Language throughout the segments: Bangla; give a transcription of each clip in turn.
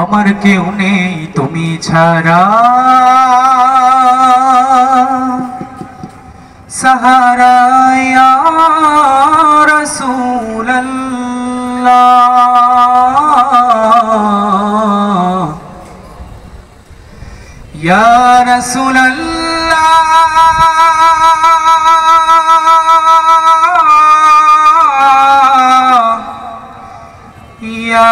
আমার কেউ নেই তুমি ছাড়া, সাহারা ইয়া রাসূলুল্লাহ, ইয়া রাসূলুল্লাহ, ইয়া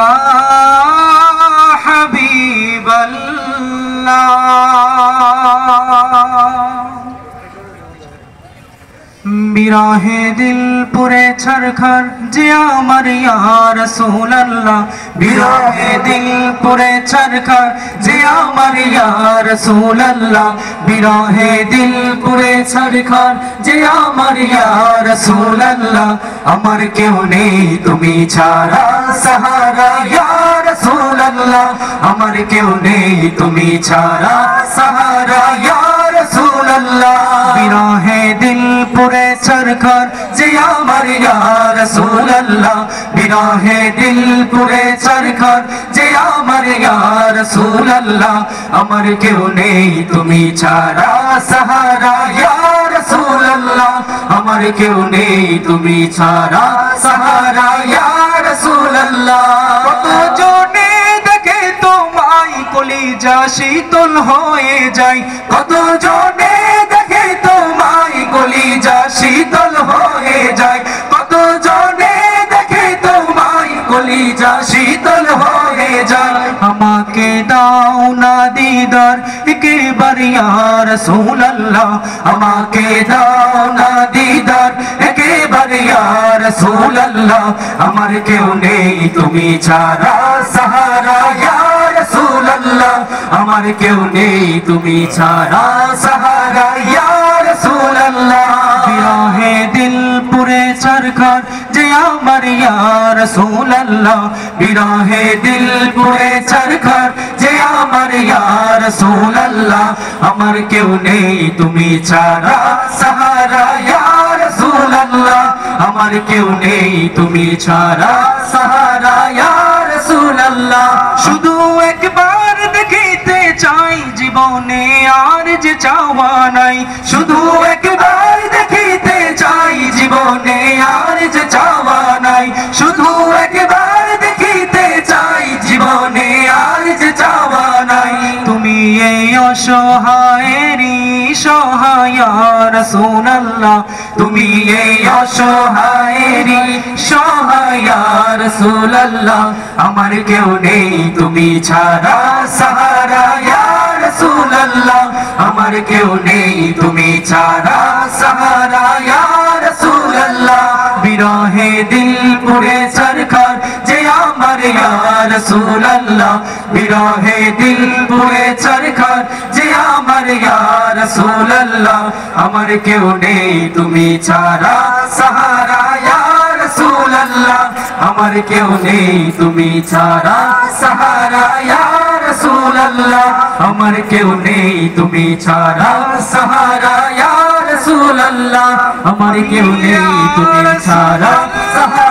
বিরহে দিল পুরে ছরখর যে আমার ইয়া রাসূলুল্লাহ, বিরহে দিল পুরে ছরখর যে আমার ইয়া রাসূলুল্লাহ, বিরহে দিল পুরে ছরখর যে আমার ইয়া রাসূলুল্লাহ। আমার কেউ নেই তুমি ছাড়া, সাহারা ইয়া রাসূলুল্লাহ, আমার কেউ নেই তুমি ছাড়া, সাহারা ইয়া রাসূলুল্লাহ। বিরহে দিল পুরে ছরখর যে আমার ইয়া রাসূলুল্লাহ, বিরহে দিল পুরে ছরখর যে আমার ইয়া রাসূলুল্লাহ। আমার কেউ নেই তুমি ছাড়া, সাহারা ইয়া রাসূলুল্লাহ, আমার কেউ নেই তুমি ছাড়া, সাহারা ইয়া রাসূলুল্লাহ। কত জনে দেখে তোমায় কলিজা শীতল হয়ে যায়, কত জনে দেখে তোমায় কলিজা শীতল হয়ে যায়, কত জনে দেখে তোমায় কলিজা শীতল হয়ে যায়। আমাকে দাও না দিদার একবার ইয়া রাসূলুল্লাহ, আমাকে দাও না দিদার একবার ইয়া রাসূলুল্লাহ। আমার কেউ নেই তুমি ছাড়া, সাহারা ইয়া রাসূলুল্লাহ, আমার কেউ নেই তুমি ছাড়া, সাহারা ইয়া রাসূলুল্লাহ। বিরহে দিল পুরে ছরখর যে আমার ইয়া রাসূলুল্লাহ, বিরহে দিল পুরে ছরখর যে আমার ইয়া রাসূলুল্লাহ। আমার কেউ নেই তুমি ছাড়া, সাহারা ইয়া রাসূলুল্লাহ, আমার কেউ নেই তুমি ছাড়া, সাহারা ইয়া রাসূলুল্লাহ। শুধু একবার দেখিতে চাই জীবনে আর যে চাওয়া নাই, শুধু একবার দেখিতে চাই জীবনে আর যে চাওয়া নাই, শুধু একবার দেখিতে চাই জীবনে আর যে চাওয়া নাই। তুমি এই অসহায়েরই সহায় ইয়া রাসূলুল্লাহ, তুমি এই অসহায়েরই সহায় ইয়া রাসূলুল্লাহ। আমার কেউ নেই তুমি ছাড়া, সাহারা ইয়া রাসূলুল্লাহ, আমার কেউ নেই তুমি ছাড়া, সাহারা ইয়া রাসূলুল্লাহ। বিরহে দিল পুরে ছরখর যে আমার ইয়া রাসূলুল্লাহ, বিরহে দিল পুরে ছরখর যে আমার ইয়া রাসূলুল্লাহ। আমার কেউ নেই তুমি ছাড়া, সাহারা ইয়া রাসূলুল্লাহ, আমার কেউ নেই তুমি ছাড়া, সাহারা ইয়া রাসূলুল্লাহ। আমার কেউ নেই তুমি ছাড়া, সাহারা ইয়া রাসূলুল্লাহ, আমার কেউ নেই তুমি ছাড়া, সাহারা